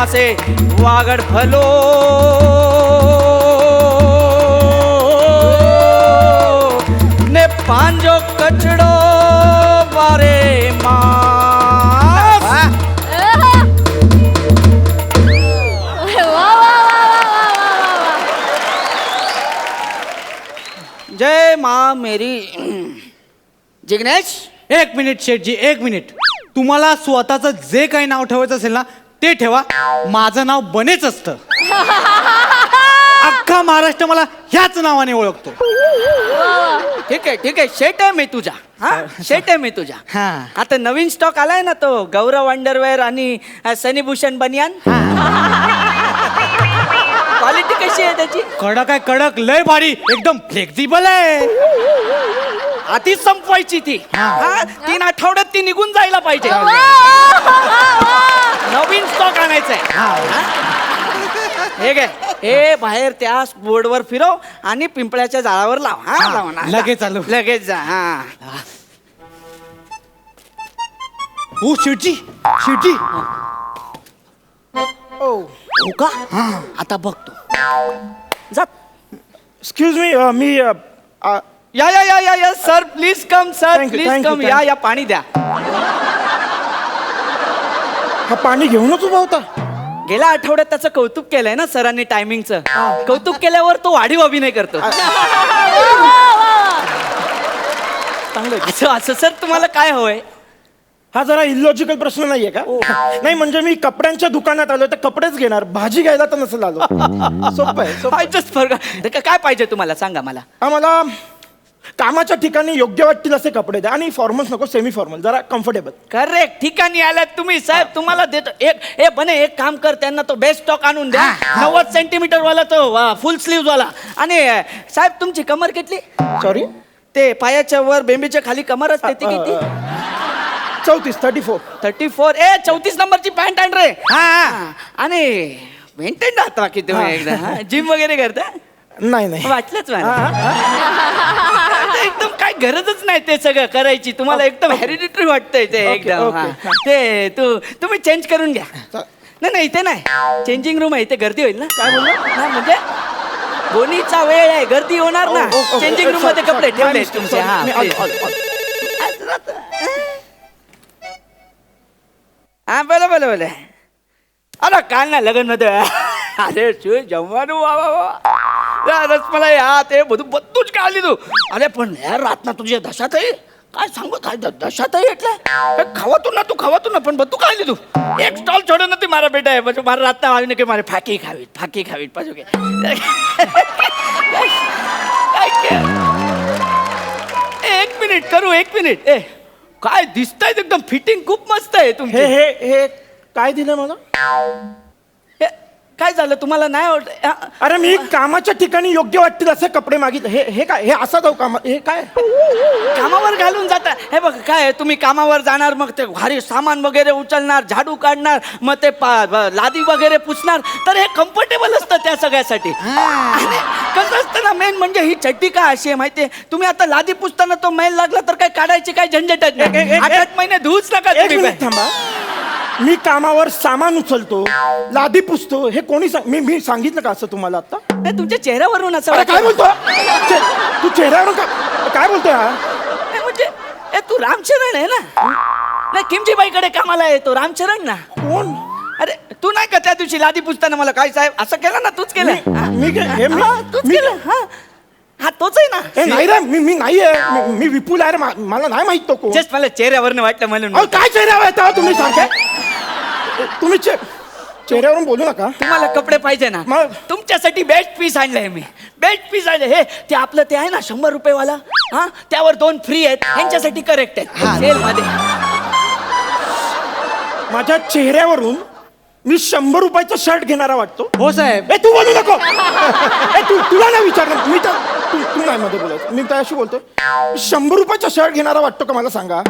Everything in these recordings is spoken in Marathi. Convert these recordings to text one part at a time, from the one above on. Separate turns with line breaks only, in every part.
मासे वागड फलो ने पांजो कचड़ो बारे मास जय माँ मेरी जिग्नेश
1 मिनिट शेठजी 1 मिनिट. तुम्हाला स्वतःचं जे काही नाव ठेवायचं असेल ना ते ठेवा. माझं नाव बनेच असतं. अख्खा महाराष्ट्र मला ह्याच नावाने ओळखतो.
ठीक आहे शेट आहे मी तुझा. हा शेट आहे मी तुझा.
हा.
आता नवीन स्टॉक आलाय ना तो गौरव अंडरवेअर आणि सनीभूषण बनियान. क्वालिटी कशी आहे त्याची?
कडक आहे कडक लय भारी एकदम फ्लेक्झिबल आहे.
आधीच संपवायची ती. हा 3 आठवड्यात ती निघून जायला पाहिजे. नवीन स्टॉक आणायचंय. हे काय हे बाहेर त्या बोर्डवर फिरव आणि पिंपळ्याच्या झाडावर लाव. हा लाव ना.
लगेच आलो.
लगेच जा. हा
हो शेठजी शेठजी.
हो का? आता बघतो. जा.
एक्सक्यूज मी मी
या sir please come sir
Thank you,
please
thank you,
come.
thank you.
या पाणी द्या.
हा पाणी घेऊनच उभा होता.
गेल्या आठवड्यात त्याचं कौतुक केलंय ना सरांनी टायमिंगचं. कौतुक केल्यावर तो वाढीव अभिनय करतो. असं असं सर तुम्हाला काय हवंय?
हा जरा इलॉजिकल प्रश्न नाहीये का? नाही म्हणजे मी कपड्यांच्या दुकानात आलो तर कपडेच घेणार, भाजी घ्यायला तर नसेल आलो. सोपं आहे सोपं आहे.
I just forgot. काय पाहिजे तुम्हाला सांगा मला.
आम्हाला कामाच्या ठिकाणी योग्य वाटतील असे कपडे द्या आणि फॉर्मल्स नको, सेमी फॉर्मल, जरा कम्फर्टेबल.
करेक्ट ठिकाणी आलात तुम्ही साहेब. तुम्हाला देतो एक बने एक काम कर, त्यांना तो बेस्ट स्टॉक आणून द्या. 90 सेंटीमीटर वाला तो फुल स्लीव्ह वाला. आणि साहेब तुमची कमर किती?
सॉरी
ते पायाच्या वर बेंबीच्या खाली कमर असते ती किती?
34.
34. 34 नंबरची पॅन्ट आण रे. हा आणि मेंटेन राहता की तुम्ही एकदा जिम वगैरे करता?
नाही
वाटलंच मला. एकदम काय गरजच नाही ते सगळं करायची. तुम्हाला एकदम हेरिडिटरी वाटतंय ते एकदम.
okay.
हा. ते तुम्ही चेंज करून घ्या. नाही इथे नाही, चेंजिंग रूम आहे, इथे गर्दी होईल ना.
काय बोलला?
नाही म्हणजे गोणीचा वेळ आहे, गर्दी होणार ना.
okay.
चेंजिंग रूम मध्ये कपडे
Sorry,
ठेवले
sorry,
तुमचे.
sorry.
हा
मी
please.
आलो.
हा बोला. अरे काल ना लग्न मध्ये अरे શું જમવાનું વા રસમલાઈ હા તે બધું જ ખાલી લીધું. અરે પણ યાર રાતના તુજે દશા થઈ. काय सांगू काय दशा થઈ એટલે ખાવાતું ના પણ બધું ખાઈ લીધું. એક સ્ટોલ છોડ્યો નથી મારા બેટાએ. પછી મારા રાતના આવીને કે મારે ફાકી ખાવી પાછું કે एक मिनिट करू. 1 मिनिट. काय दिसतंय एकदम फिटिंग खूप मस्त आहे तुमची.
हे काय दिलं मला?
काय झालं तुम्हाला नाही आवडत?
अरे मी कामाच्या ठिकाणी योग्य वाटतील असे कपडे मागितले. हे काय? हे असं जाऊ काम? हे काय?
कामावर घालून जाता. हे बघ काय तुम्ही कामावर जाणार, मग ते भारी सामान वगैरे उचलणार, झाडू काढणार, मग ते लादी वगैरे पुसणार, तर हे कम्फर्टेबल असतं त्या सगळ्यासाठी. आणि कसं असतं ना, मेन म्हणजे ही चड्डी काय अशी आहे माहितीये, तुम्ही आता लादी पुसताना तो मैल लागला तर काय काढायची काय झंझटच नाही. 8 महिने धुवूच नका
एक
तुम्ही.
मिनिट थांबा. मी कामावर सामान उचलतो, लादी पुसतो, हे कोणी मी सांगितलं का असं तुम्हाला आता?
नाही, तुमच्या चेहऱ्यावरून असं
अरे काय
वाटतं.
बोलतो तू चेहऱ्यावरून काय बोलतोय हा?
नाही, म्हणजे तू रामचरण आहे ना. नाही किमजीबाईकडे कामाला येतो रामचरण ना.
कोण?
अरे तू नाही का त्या दिवशी लादी पुसताना मला काय साहेब असं केलं ना, तूच केलं.
तूच
केलं. हा तोच आहे ना.
नाही रे, मी नाही आहे. मी विपुल आहे रे. मला नाही माहित तो कोण.
जस्ट मला चेहऱ्यावरनं वाटलं म्हणून.
अहो, काय चेहऱ्यावर येता तुम्ही सारखे? तुम्ही चेहऱ्यावरून बोलू नका.
तुम्हाला कपडे पाहिजे ना,
मग?
तुमच्यासाठी बेस्ट पीस आणलंय मी. बेस्ट पीस आणले. हे ते आपलं ते आहे ना 100 रुपये वाला. हा त्यावर 2 फ्री आहेत. यांच्यासाठी करेक्ट आहे सेल मध्ये.
माझ्या चेहऱ्यावरून मी 100 रुपयाचा शर्ट घेणारा वाटतो.
हो साहेब.
तू बोलू नको. तुला नाही विचारलं मी तर. तू नाही मध्ये बोलायचं. मी त्याशी बोलतो. 100 रुपयाचा शर्ट घेणारा वाटतो का मला सांगा?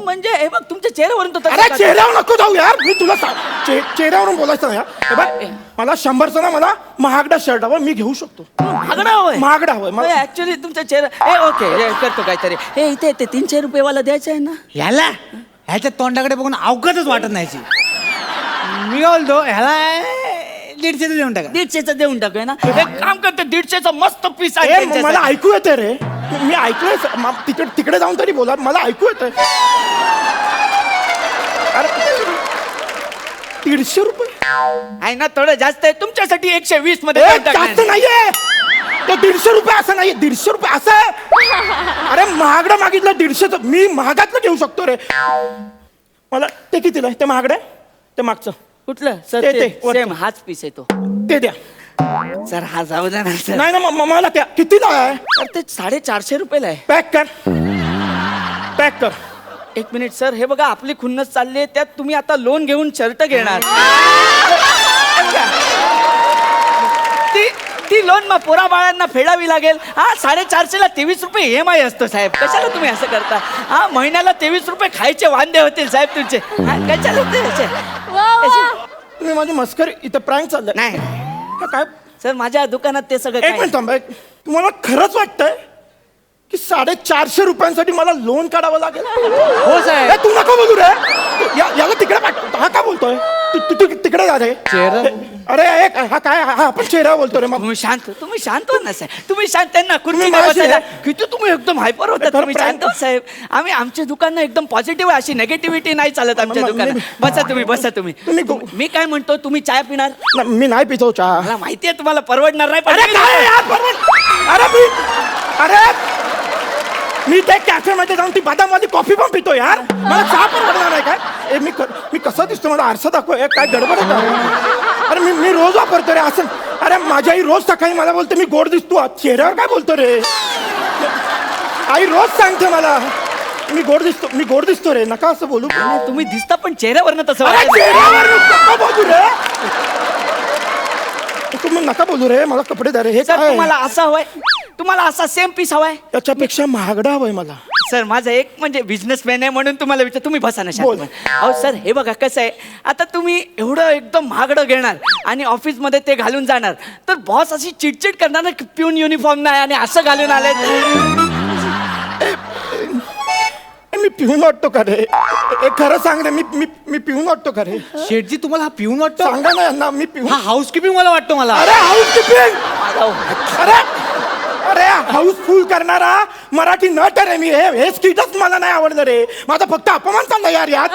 म्हणजे हे बघ तुमच्या चेहऱ्यावरून तो
अरे चेहऱ्यावर नको जाऊ यार. मी तुला चेहऱ्यावरून बोलायचं ना यार. हे बघ मला 100चा ना मला महागडा शर्ट हवा. मी घेऊ शकतो.
महागडा हवंय.
महागडा हवंय.
ऍक्च्युली तुमचा चेहरा ओके करतो काहीतरी. हे इथे ते 300 रुपये वाला द्यायचं आहे ना.
याला ह्याच्या तोंडाकडे बघून अवघडच वाटत नाही. मी काय बोलतो ह्याला 150 देऊन टाका.
150चं देऊन टाकूया ना. एक काम करते 150चं मस्त पीस आहे
ए, मला
त्यांच्यासाठी.
ऐकू येते रे, मी ऐकलंय तिकडे जाऊन तरी बोला, मला ऐकू येतंय. अरे 150 रुपये
आहे ना, थोडं जास्त आहे तुमच्यासाठी. 120 मध्ये
ए,
देऊन टाकणार.
जास्त नाहीये ते. 150 रुपये असं नाहीये, 150 रुपये असं आहे. अरे महागडं मागितलं 150चं, मी महागातलं घेऊ शकतो रे. मला ते कितीला आहे? ते महागडं आहे, ते मागचं
कुठलं सर?
ते वरचं.
सेम हाच पीस आहे तो.
ते द्या.
सर हा जाऊ द्या ना सर.
नाही ना, मला त्या कितीला आहे?
सर ते 450 रुपयाला आहे.
पॅक कर, पॅक कर.
1 मिनिट सर, हे बघा आपली खुन्नस चालली आहे, त्यात तुम्ही आता लोन घेऊन शर्ट घेणार. ती लोन मग पोरा बाळांना फेडावी लागेल. हा 450ला 23 रुपये EMI असतो साहेब. कशाला तुम्ही असं करता? हा महिन्याला 23 रुपये खायचे वांदे होतील साहेब तुमचे. हा, कशाला ते असे?
तुम्ही माझी मस्करी इथं प्रँक चाललंय.
नाही
हा, काय
सर, माझ्या दुकानात ते सगळं
एक
काय-
मिनिट थांबा. तुम्हाला खरंच वाटतंय की 450 रुपयांसाठी मला लोन काढावं लागेल?
हो साहेब.
ए, तू नका बोलू रे. याला तिकडे पाठव. हा काय बोलतोय? तू तिकडे जा रे.
चेहरा?
अरे हा काय, हा आपण चेहरा बोलतो रे. मग
तुम्ही शांत हो ना साहेब. तुम्ही शांत. त्यांना
तुम्ही
खुर्ची
माझी
बसायला
आहे.
किती तुम्ही एकदम हायपर होता.
खरं
तुम्ही शांत हो साहेब. आमच्या दुकान एकदम पॉझिटिव्ह आहे, अशी नेगेटिव्हिटी नाही चालत आमच्या दुकानात. बसा तुम्ही. मी काय म्हणतो, तुम्ही चाय पिणार?
मी नाही पितो चहा.
मला माहिती आहे तुम्हाला परवडणार नाही, पण
अरे
मी-
काय यार, अरे मी त्या कॅफे मध्ये जाऊन ती बदामवाली कॉफी पण पितो यार. मला चहा पण वाटणार आहे काय? मी कसं दिसतो? मला आरसा दाखव. काय गडबड आहे का? अरे मी रोज वापरतो रे असं. अरे माझी आई रोज सकाळी मला बोलते मी गोड दिसतो. चेहऱ्यावर काय बोलतो रे? आई रोज सांगते मला मी गोड दिसतो रे. नका असं बोलू.
तुम्ही दिसता पण चेहऱ्यावरनं तसं
अरे
वाटतं.
चेहऱ्यावर नका बोलू रे. तुम्ही नका बोलू रे. मला कपडे द्या रे. हे
सर
काय?
तुम्हाला असा हवाय? तुम्हाला असा सेम पीस हवाय?
याच्यापेक्षा महागडा हवंय मला.
सर माझा एक म्हणजे बिझनेसमॅन आहे म्हणून तुम्हाला विचार. तुम्ही बसा ना
बोल.
शांत. अहो सर हे बघा कसं आहे, आता तुम्ही एवढं एकदम महागडं घेणार आणि ऑफिसमध्ये ते घालून जाणार, तर बॉस अशी चिडचिड करणार ना की पिऊन युनिफॉर्म नाही आणि असं घालून आले.
मी पिऊन वाटतो का रे? खरं सांग रे. मी पिऊन वाटतो का रे?
शेठजी तुम्हाला हा पिऊन वाटतो?
सांगा ना यांना. मी पिऊन.
हा हाऊसकीपिंग मला वाटतो मला.
अरे हाऊसकीपिंग. अरे हाऊसफुल करणारा मराठी नट रे मी. हे स्किटच मला नाही आवडलं रे. माझा फक्त अपमान चालला यार यात.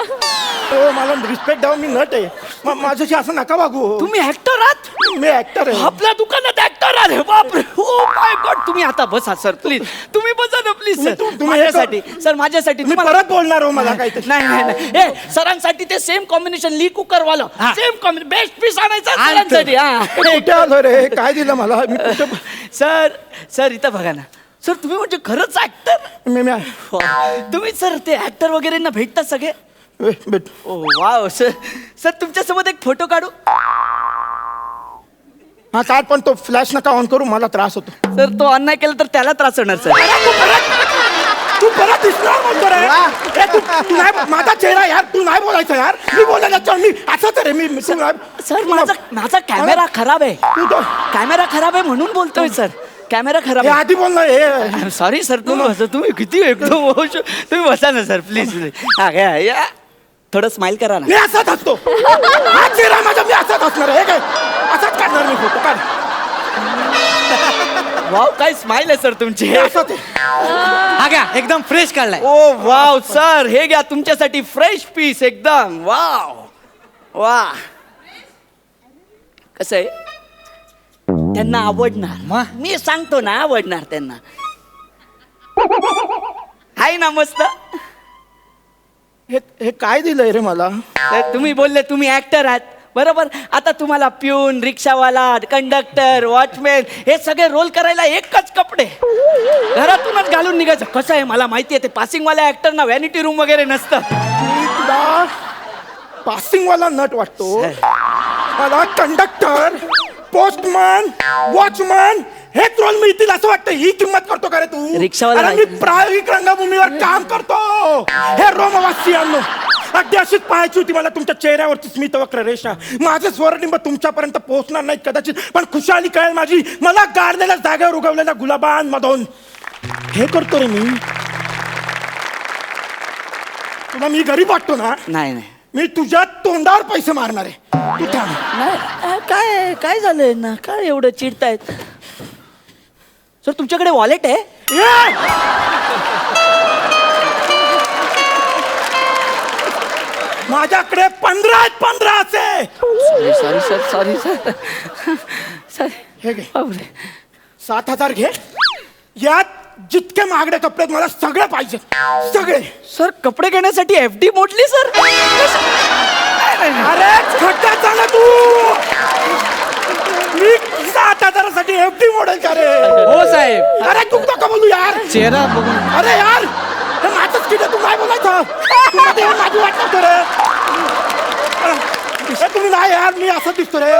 हो मला रिस्पेक्ट द्यावं. मी नट आहे. माझ्याशी असं नका वागू.
तुम्ही ऍक्टर आहात?
मी ऍक्टर आहे.
आपल्या दुकानात ऍक्टर आहे? बापरे. Oh my God. तुम्ही आता बसा सर प्लीज. तुम्ही बसा ना प्लीज सर.
तुम्ही
माझ्यासाठी सर, माझ्यासाठी.
मी
तुम्हाला-
परत बोलणार हो मला काहीतरी.
नाही हे सरांसाठी ते सेम कॉम्बिनेशन ली कुकर वाला
हा.
सेम कॉम्बिनेशन बेस्ट पीस आणायचा
आणतो.
सरांसाठी. हा
कुठे आलो रे? काय दिलं मला? मी कुठे
सर इथं बघा ना सर, तुम्ही म्हणजे खरंच ऍक्टर. तुम्ही सर ते ऍक्टर वगैरे ना भेटतात सगळे.
भेट.
ओ वाव सर तुमच्यासोबत एक फोटो काढू?
हा काढ, पण तो फ्लॅश नका ऑन करू. मला त्रास होतो.
सर तो अन्याय केला तर त्याला त्रास होणार सर.
तू परत दिसणार म्हणतो रे. ए, तू नाही. माझा चेहरा यार. तू नाही बोलायचं यार. मी बोलायला मी असंच रे. मी तू नाही.
सर माझा कॅमेरा खराब आहे.
तू तो
कॅमेरा खराब आहे म्हणून बोलतोय सर. कॅमेरा खराब
हे
आहे.
आधी बोल ना. हे
सॉरी सर. तुम्ही बसा. तुम्ही किती एकदम तुम्ही बसा ना सर प्लीज. हा घ्या या. थोडं स्माइल करा ना.
मी असाच असतो. हा चेहरा माझा. मी असाच असणार आहे. हे काय असाच काढणार मी फोटो. काढ.
वाव काय स्माइल आहे सर तुमची.
हे असंच आहे.
हा घ्या एकदम फ्रेश काढलाय.
ओ वाव सर, हे घ्या तुमच्यासाठी फ्रेश पीस एकदम. वाव वा. कसं आहे, त्यांना आवडणार.
मग?
मी सांगतो ना आवडणार त्यांना. हाय ना मस्त.
हे काय दिलंय रे मला?
तर तुम्ही बोलले तुम्ही ऍक्टर आहात बरोबर. आता तुम्हाला प्यून, रिक्षावाला, कंडक्टर, वॉचमॅन हे सगळे रोल करायला एकच कपडे घरातूनच घालून निघायचं. कसं आहे मला माहिती आहे, ते पासिंगवाल्या ऍक्टरना व्हॅनिटी रूम वगैरे नसतं.
मी तुला पासिंगवाला नट वाटतो? मला कंडक्टर, पोस्टमन, वॉचमन हेच रोल मिळतील असं वाटतं. ही किंमत करतो का रे तू?
रिक्षावाला
अरे मी प्रायोगिक रंगभूमीवर काम करतो. हे रोमवासियांनो, अगदी अशीच पाहायची होती मला तुमच्या चेहऱ्यावरची स्मितवक्र रेषा. माझे स्वरनिंब तुमच्यापर्यंत पोहोचणार नाही कदाचित, पण खुशाली कळेल माझी मला गाडलेल्या जागेवर उगवलेल्या गुलाबांमधून. हे करतो रे मी. तुला मी गरीब वाटतो ना?
नाही
मी मी तुझ्या तोंडावर पैसे मारणार आहे. तू थांब.
नाही काय काय झालंय ना, काय एवढं चिडतायत सर? तुमच्याकडे वॉलेट आहे?
ये! माझ्याकडे 15 आहेत, 15 असे.
Sorry sir, sorry sir, sorry.
हे घे.
बापरे.
7,000 घे. यात जितके महागडे कपडे आहेत, मला सगळे पाहिजे, सगळे.
सर कपडे घेण्यासाठी FD मोडली सर?
अरे खड्ड्यात ना तू. मी 7,000साठी FD मॉडेल का रे?
हो साहेब,
अरे तू नका बोलू यार.
चेहरा बघून.
अरे यार, हे माझंच किती, तू काय बोलायचं? तू मध्ये येऊन माझी वाट नव्हतं रे. हे तुम्ही नाही यार, मी असं दिसतो रे.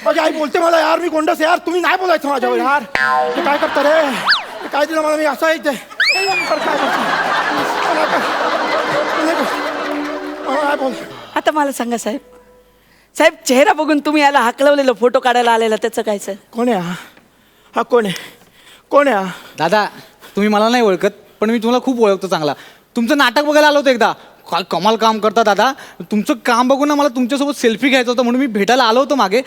माझी आई बोलते मला यार मी गोंडस यार, तुम्ही नाही बोलायचं माझ्यावर यार. हे काय करता रे? हे काय दिलं मला, मी असं आहे ते. तर काय करतो? काय बोल.
आता मला सांगा साहेब, साहेब चेहरा बघून तुम्ही याला हाकलवलेलं फोटो काढायला आलेला त्याचं काय सर?
कोण आहे हा? हा कोण आहे? कोण आहे हा?
दादा, तुम्ही मला नाही ओळखत, पण मी तुम्हाला खूप ओळखतो चांगला. तुमचं नाटक बघायला आलो होतो एकदा. काय कमाल काम करता दादा. तुमचं काम बघून ना मला तुमच्यासोबत सेल्फी घ्यायचं होतं, म्हणून मी भेटायला आलो होतो मागे.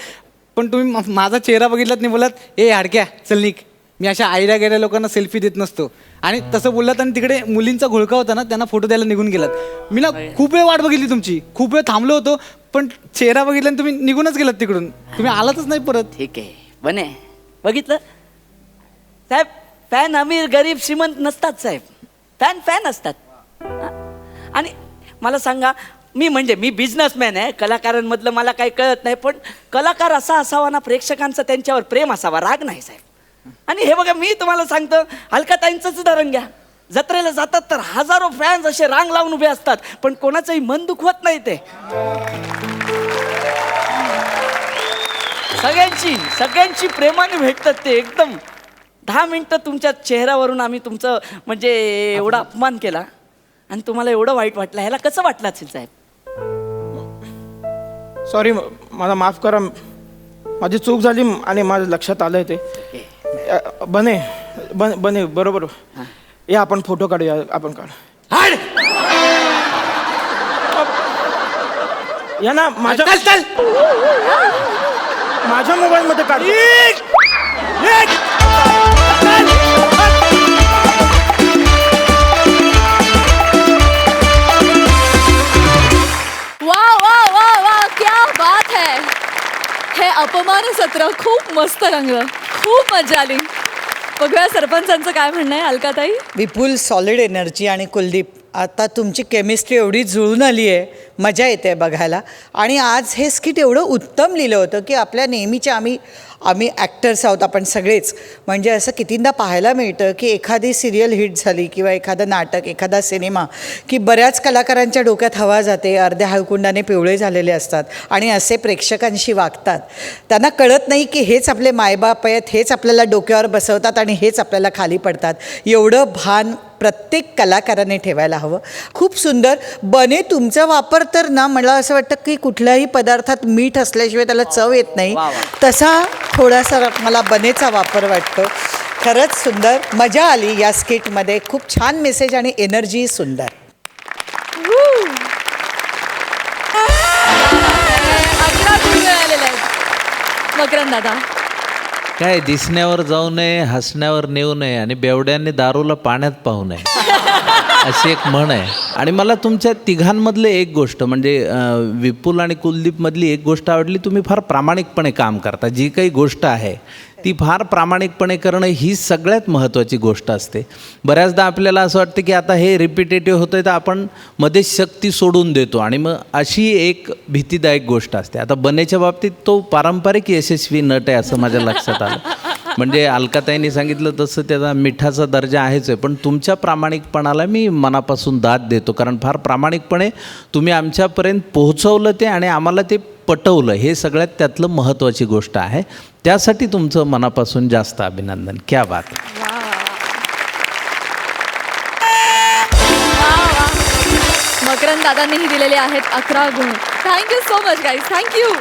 पण तुम्ही माझा चेहरा बघितलात नाही, बोललात ए हाडक्या चल निक. मी अशा आयऱ्या गेल्या लोकांना सेल्फी देत नसतो. आणि तसं बोललात आणि तिकडे मुलींचा घोळका होता ना, त्यांना फोटो द्यायला निघून गेलात. मी ना खूप वेळ वाट बघितली तुमची, खूप वेळ थांबलो होतो, पण चेहरा बघितला आणि तुम्ही निघूनच गेलात तिकडून. तुम्ही आलातच नाही परत.
ठीक आहे बने, बघितलं साहेब, फॅन अमीर गरीब श्रीमंत नसतात साहेब, फॅन फॅन असतात. आणि मला सांगा, मी बिझनेसमॅन आहे, कलाकारांमधलं मला काही कळत नाही, पण कलाकार असा असावा ना, प्रेक्षकांचं त्यांच्यावर प्रेम असावा, राग नाही साहेब. आणि हे बघा, मी तुम्हाला सांगतो, अलकाताईंचंच उदाहरण घ्या. जत्रेला जातात तर हजारो फॅन्स असे रांग लावून उभे असतात, पण कोणाचंही मन दुखवत नाही ते. सगळ्यांची प्रेमाने भेटतात ते. एकदम 10 मिनिटं तुमच्या चेहऱ्यावरून आम्ही तुमचं म्हणजे एवढा अपमान केला आणि तुम्हाला एवढं वाईट वाटलं. ह्याला कसं वाटलं असेल साहेब?
सॉरी, मला माफ करा, माझी चूक झाली आणि माझं लक्षात आलंय ते. बने बरोबर. या आपण फोटो काढूया, आपण काढ. या ना माझ्या माझ्या मोबाईल मध्ये काढ.
वा वा वा वा, क्या बात है. हे अपमान सत्र खूप मस्त रंगलं, खूप मजा आली. बघूया सरपंचांचं काय म्हणणं आहे. अलकाताई?
विपुल, सॉलिड एनर्जी आणि कुलदीप, आता तुमची केमिस्ट्री एवढी जुळून आली आहे, मजा येते बघायला. आणि आज हे स्किट एवढं उत्तम लिहिलं होतं की आपल्या नेहमीच्या आम्ही ॲक्टर्स आहोत आपण सगळेच, म्हणजे असं कितींदा पाहायला मिळतं की एखादी सिरियल हिट झाली किंवा एखादं नाटक, एखादा सिनेमा, की बऱ्याच कलाकारांच्या डोक्यात हवा जाते, अर्ध्या हळकुंडाने पिवळे झालेले असतात आणि असे प्रेक्षकांशी वागतात. त्यांना कळत नाही की हेच आपले मायबाप आहेत, हेच आपल्याला डोक्यावर बसवतात आणि हेच आपल्याला खाली पडतात. एवढं भान प्रत्येक कलाकाराने ठेवायला हवं. खूप सुंदर. बने, तुमचा वापर तर ना, मला असं वाटतं की कुठल्याही पदार्थात मीठ असल्याशिवाय त्याला चव येत नाही, तसा थोडासा मला बनेचा वापर वाटतो. खरंच सुंदर, मजा आली या स्किटमध्ये. खूप छान मेसेज आणि एनर्जी सुंदर.
अकरा गुण मिळालेले आहेत. मकरंद दादा?
काय, दिसण्यावर जाऊ नये, हसण्यावर नेऊ नये आणि बेवड्यांनी दारूला पाण्यात पाहू नये, अशी एक म्हण आहे. आणि मला तुमच्या तिघांमधले एक गोष्ट म्हणजे विपुल आणि कुलदीपमधली एक गोष्ट आवडली. तुम्ही फार प्रामाणिकपणे काम करता. जी काही गोष्ट आहे ती फार प्रामाणिकपणे करणं ही सगळ्यात महत्त्वाची गोष्ट असते. बऱ्याचदा आपल्याला असं वाटतं की आता हे रिपिटेटिव्ह होतं आहे तर आपण मध्येच शक्ती सोडून देतो आणि मग अशी एक भीतीदायक गोष्ट असते. आता बनेच्या बाबतीत तो पारंपरिक यशस्वी नट आहे असं माझ्या लक्षात आलं. म्हणजे अलकाताईंनी सांगितलं तसं त्याचा मिठाचा दर्जा आहेच आहे, पण तुमच्या प्रामाणिकपणाला मी मनापासून दाद देतो, कारण फार प्रामाणिकपणे तुम्ही आमच्यापर्यंत पोहोचवलं ते आणि आम्हाला ते पटवलं. हे सगळ्यात त्यातलं महत्त्वाची गोष्ट आहे. त्यासाठी तुमचं मनापासून जास्त अभिनंदन. क्या बात.
मकरंद दादांनीही दिलेले आहेत 11 गुण. Thank you so much guys, thank you.